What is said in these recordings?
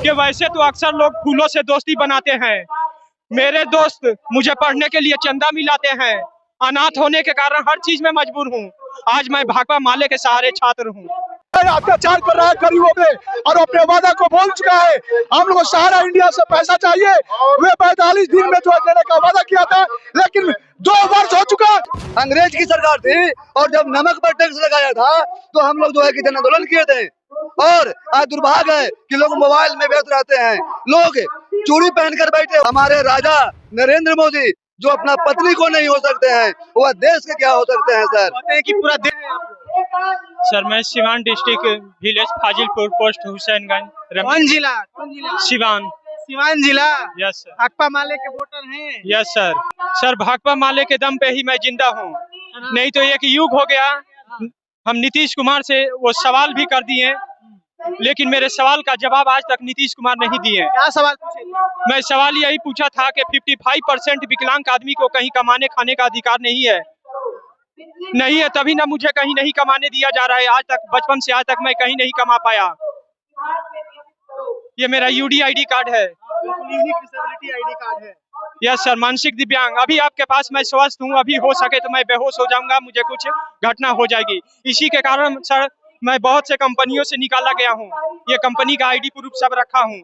कि वैसे तो अक्सर लोग फूलों से दोस्ती बनाते हैं। मेरे दोस्त मुझे पढ़ने के लिए चंदा मिलाते हैं। अनाथ होने के कारण हर चीज में मजबूर हूँ। आज मैं भाकपा माले के सहारे छात्र हूँ। अत्याचार कर रहा है गरीबों पे और अपने वादा को बोल चुका है। हम लोग को सारा इंडिया से पैसा चाहिए। वे 45 दिन में जो देने का वादा किया था, लेकिन 2 वर्ष हो चुका। अंग्रेज की सरकार थी और जब नमक पर टैक्स लगाया था तो हम लोग जो है कि जन आंदोलन किए थे। और आज दुर्भाग्य है कि लोग मोबाइल में व्यस्त रहते हैं, लोग चूड़ी पहनकर बैठे। हमारे राजा नरेंद्र मोदी जो अपना पत्नी को नहीं हो सकते हैं, वह देश के क्या हो सकते हैं सर? कहते हैं कि पूरा देश सर मैं Siwan district village Fazilpur post Husainganj कौन जिला सिवान। सिवान जिला। Yes sir. भाकपा माले के वोटर हैं। Yes sir. सर भाकपा माले के दम पे ही मैं जिंदा हूँ, नहीं तो एक युग हो गया। हम नीतीश कुमार से वो सवाल भी कर दिए, लेकिन मेरे सवाल का जवाब आज तक नीतीश कुमार नहीं दिए। क्या सवाल पूछे? मैं सवाल यही पूछा था कि 55% विकलांग आदमी को कहीं कमाने खाने का अधिकार नहीं है, तभी ना मुझे कहीं नहीं कमाने दिया जा रहा है। आज तक बचपन से आज तक मैं कहीं नहीं कमा पाया। ये मेरा यूडीआईडी कार्ड है। आईडी कार्ड है। Yes sir. मानसिक दिव्यांग। अभी आपके पास मैं स्वस्थ हूँ, अभी हो सके तो मैं बेहोश हो जाऊंगा, मुझे कुछ घटना हो जाएगी। इसी के कारण सर मैं बहुत से कंपनियों से निकाला गया हूँ। ये कंपनी का आईडी प्रूफ सब रखा हूँ,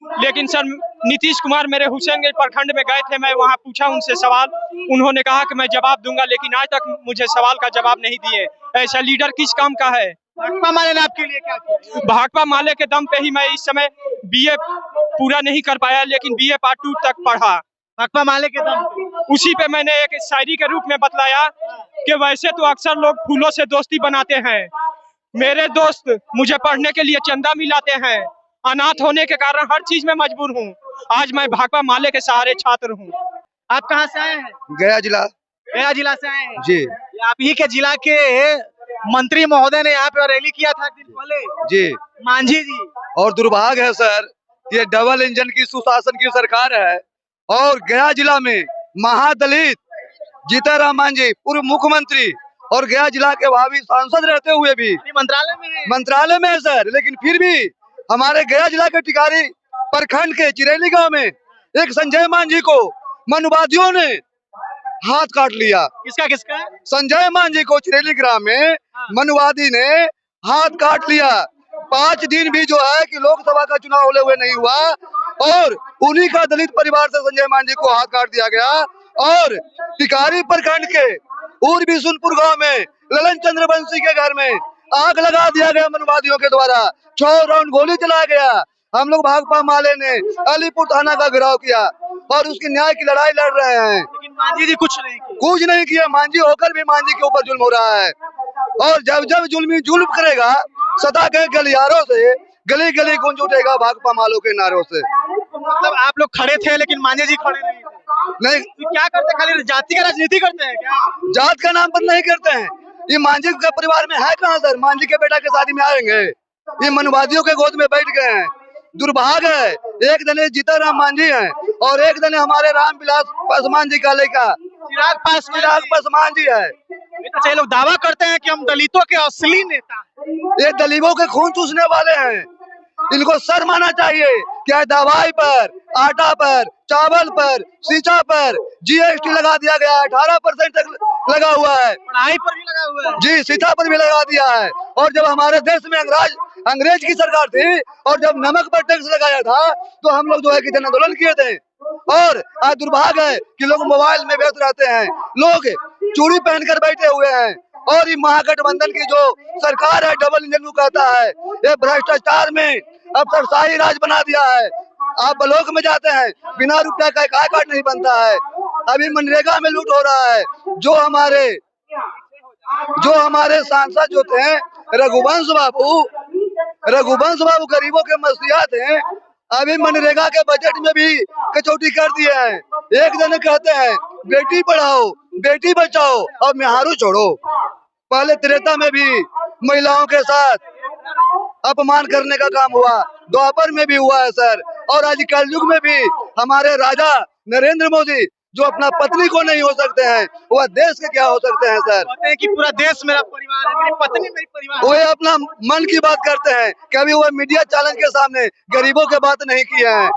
लेकिन सर नीतीश कुमार मेरे हुसैनगंज प्रखंड में गए थे। मैं वहाँ पूछा उनसे सवाल, उन्होंने कहा कि मैं जवाब दूंगा, लेकिन आज तक मुझे सवाल का जवाब नहीं दिए। ऐसा लीडर किस काम का है? भाकपा माले ने आपके लिए क्या किया? भाकपा माले के दम पे ही मैं इस समय बीए पूरा नहीं कर पाया, लेकिन बीए पार्ट 2 तक पढ़ा। भाकपा माले के दम पे। उसी पे मैंने एक शायरी के रूप में बतलाया कि वैसे तो अक्सर लोग फूलों से दोस्ती बनाते हैं। मेरे दोस्त मुझे पढ़ने के लिए चंदा मिलाते हैं। अनाथ होने के कारण हर चीज में मजबूर हूँ। आज मैं भाकपा माले के सहारे छात्र हूँ। आप कहाँ से आए हैं? गया जिला। गया जिला से आए हैं जी। ये आप ही के जिला के मंत्री महोदय ने यहाँ पे रैली किया था दिन पहले। जी। मांझी जी। और दुर्भाग्य है सर, ये डबल इंजन की सुशासन की सरकार है और गया जिला में महादलित जीतनराम मांझी पूर्व मुख्यमंत्री और गया जिला के भावी सांसद रहते हुए भी मंत्रालय में है सर। लेकिन फिर भी हमारे गया जिला के टिकारी प्रखंड के चिरैली गांव में एक संजय मांझी को मनुवादियों ने हाथ काट लिया। किसका? संजय मांझी को चिरैली ग्राम में मनुवादी ने हाथ काट लिया। 5 दिन भी जो है कि लोकसभा का चुनाव होने हुए नहीं हुआ और उन्हीं का दलित परिवार से संजय मांझी को हाथ काट दिया गया। और टिकारी प्रखंड के उर्वी सुनपुर गांव में ललन चंद्र बंसी के घर में आग लगा दिया गया मनुवादियों के द्वारा। 6 राउंड गोली चलाया गया। हम लोग भाकपा माले ने अलीपुर थाना का घेराव किया और उसकी न्याय की लड़ाई लड़ रहे हैं। लेकिन मांझी जी कुछ नहीं किया। मांझी होकर भी मांझी के ऊपर जुल्म हो रहा है। और जब जब जुल्म करेगा सदा के गलियारों से गली गली गूंज उठेगा भाकपा मालों के नारों से। मतलब आप लोग खड़े थे लेकिन मांझी जी खड़े नहीं थे। नहीं तो क्या करते? खाली जाति का राजनीति करते हैं क्या? जात का नाम पर नहीं करते हैं। ये मांझी के परिवार में है कहाँ सर? मांझी के बेटा के शादी में आएंगे, ये मनवादियों के गोद में बैठ गए हैं। दुर्भाग्य है, एक दिन जीतनराम मांझी है और एक दिन हमारे रामविलास पासवान जी का लड़का चिराग पासवान जी है। अच्छा, ये लोग दावा करते हैं कि हम दलितों के असली नेता हैं। ये दलितों के खून चूसने वाले हैं। इनको शर्म आना चाहिए। क्या दवाई पर, आटा पर, चावल पर, सिंचा पर जीएसटी लगा दिया गया है। 18% तक लगा हुआ है। पढ़ाई पर भी लगा हुआ है। जी, शिक्षा पर भी लगा दिया है। और जब हमारे देश में अंग्रेज की सरकार थी और जब नमक पर टैक्स लगाया था तो हम लोग जो है कि जन आंदोलन किए थे। और आज दुर्भाग्य है कि लोग मोबाइल में व्यस्त रहते हैं, लोग चूड़ी पहनकर बैठे हुए हैं। और ये महागठबंधन की जो सरकार है, डबल इंजन को कहता है, ये भ्रष्टाचार में अफसरशाही राज बना दिया है। आप ब्लॉक में जाते हैं, बिना रुपया का एक आई कार्ड नहीं बनता है। अभी मनरेगा में लूट हो रहा है। जो हमारे सांसद जो थे रघुवंश बाबू गरीबों के मसीहा थे। अभी मनरेगा के बजट में भी कटौती कर दिए हैं। एक दिन कहते हैं बेटी पढ़ाओ बेटी बचाओ और मेहारू छोड़ो। पहले त्रेता में भी महिलाओं के साथ अपमान करने का काम हुआ, द्वापर में भी हुआ है सर। और आज कलयुग में भी हमारे राजा नरेंद्र मोदी जो अपना पत्नी को नहीं हो सकते हैं, वह देश के क्या हो सकते हैं सर। कहते हैं कि पूरा देश मेरा परिवार है, मेरी पत्नी मेरी परिवार वो अपना मन की बात करते हैं, कभी वह मीडिया चैनल के सामने गरीबों की बात नहीं किए हैं।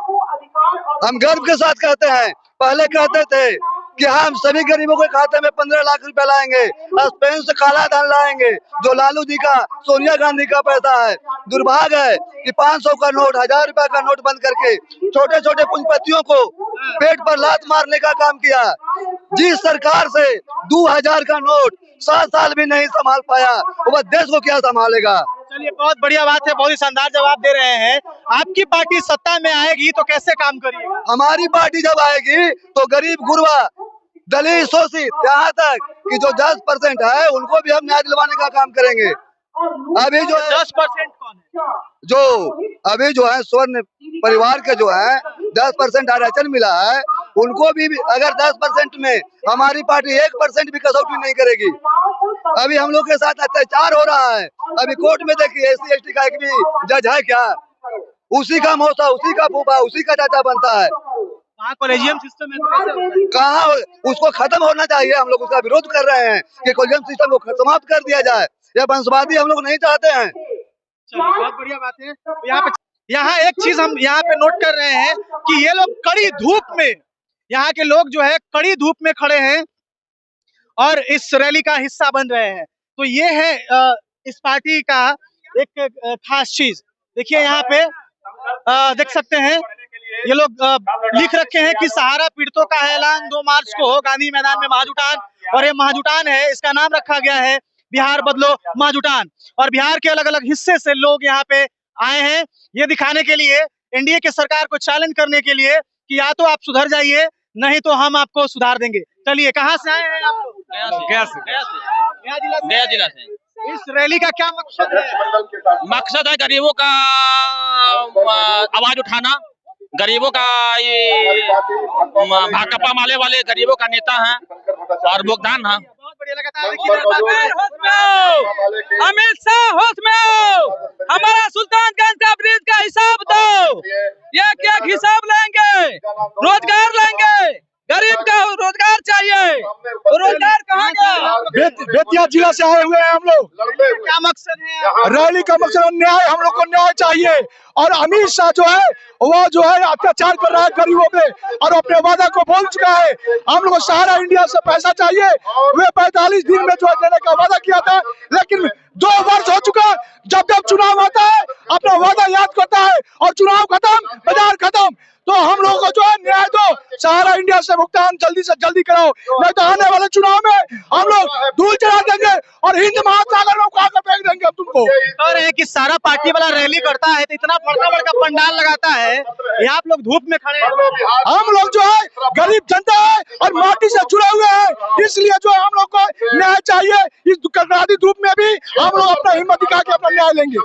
हम गर्व के साथ कहते हैं, पहले कहते थे कि हम सभी गरीबों के खाते में 15 लाख रुपए लाएंगे, स्पेन से काला धन लाएंगे, जो लालू जी का, सोनिया गांधी का पैसा है। दुर्भाग्य है कि 500 का नोट, 1000 रुपए का नोट बंद करके छोटे छोटे पूंजीपतियों को पेट पर लात मारने का काम किया। जिस सरकार से 2000 का नोट 7 साल भी नहीं संभाल पाया, वह देश को क्या संभालेगा। चलिए, बहुत बढ़िया बात है, बहुत ही शानदार जवाब दे रहे हैं। आपकी पार्टी सत्ता में आएगी तो कैसे काम करिएगा? हमारी पार्टी जब आएगी तो गरीब गुरबा, दलित, शोषित, यहाँ तक कि जो 10% है उनको भी हम न्याय दिलवाने का काम करेंगे। अभी जो 10% कौन है? जो अभी जो है स्वर्ण परिवार के जो है 10% आरक्षण मिला है, उनको भी अगर 10% में हमारी पार्टी 1% भी कसौटी नहीं करेगी। अभी हम लोग के साथ अत्याचार हो रहा है। अभी कोर्ट में देखिए SC ST का एक भी जज है क्या? उसी का मौसा, उसी का फूफा, उसी का चाचा बनता है। वहाँ कॉलेजियम सिस्टम है तो कैसे होता है? कहाँ उसको खत्म होना चाहिए। हम लोग उसका विरोध कर रहे हैं कि कॉलेजियम सिस्टम को समाप्त कर दिया जाए। यह वंशवादी हम लोग नहीं चाहते हैं। चलिए, बहुत बढ़िया बात है। तो यहाँ एक चीज हम यहाँ पे नोट कर रहे हैं कि ये लोग कड़ी धूप में, यहाँ के लोग जो है कड़ी धूप में खड़े हैं और इस रैली का हिस्सा बन रहे हैं। तो ये है इस पार्टी का एक खास चीज। देखिए यहाँ पे देख सकते हैं ये लोग लिख रखे हैं कि सहारा पीड़ितों का ऐलान 2 मार्च को हो गांधी मैदान में महाजुटान। और ये महाजुटान है, इसका नाम रखा गया है बिहार बदलो महाजुटान। और बिहार के अलग अलग हिस्से से लोग यहाँ पे आए हैं ये दिखाने के लिए, एनडीए के सरकार को चैलेंज करने के लिए कि या तो आप सुधर जाइए, नहीं तो हम आपको सुधार देंगे। चलिए, कहाँ से आए हैं आप लोग? गया जिला से। इस रैली का क्या मकसद है? मकसद है गरीबों का आवाज उठाना। गरीबों का ये भाकपा माले वाले गरीबों का नेता है और योगदान है। बहुत बढ़िया लगा। अमित शाह होश में आओ, हमारा सुल्तानगंज का ब्रिज का हिसाब दो। एक हिसाब लेंगे, रोजगार लेंगे, गरीब का रोजगार चाहिए, तो रोजगार कहाँ गया? बेतिया जिला से आए हुए हैं हम लोग। क्या मकसद है? रैली का मकसद न्याय, हम लोग को न्याय चाहिए। और अमित शाह जो है वो जो है अत्याचार कर रहा है गरीबों पे और अपने वादा को भूल चुका है। हम लोग को सहारा इंडिया से पैसा चाहिए। वे 45 दिन में जो है देने का वादा किया था, लेकिन 2 वर्ष हो चुका। जब जब चुनाव आता है अपना वादा याद करता है और चुनाव खत्म, बाजार खत्म। तो हम लोगों को जो है न्याय दो, सहारा इंडिया से भुगतान जल्दी से जल्दी कराओ, नहीं तो आने वाले चुनाव में हम लोग धूल चढ़ा देंगे और हिंद महासागर में उठा कर फेंक देंगे हम तुमको। कह रहे हैं कि सारा पार्टी वाला रैली करता है तो इतना बड़का बड़का पंडाल लगाता है, ये आप लोग धूप में खड़े हैं। हम लोग जो है गरीब जनता है और माटी से जुड़े हुए हैं, इसलिए जो है हम लोग को न्याय चाहिए। इस कड़ाकी धूप में भी हम लोग अपना हिम्मत दिखा के अपना न्याय लेंगे।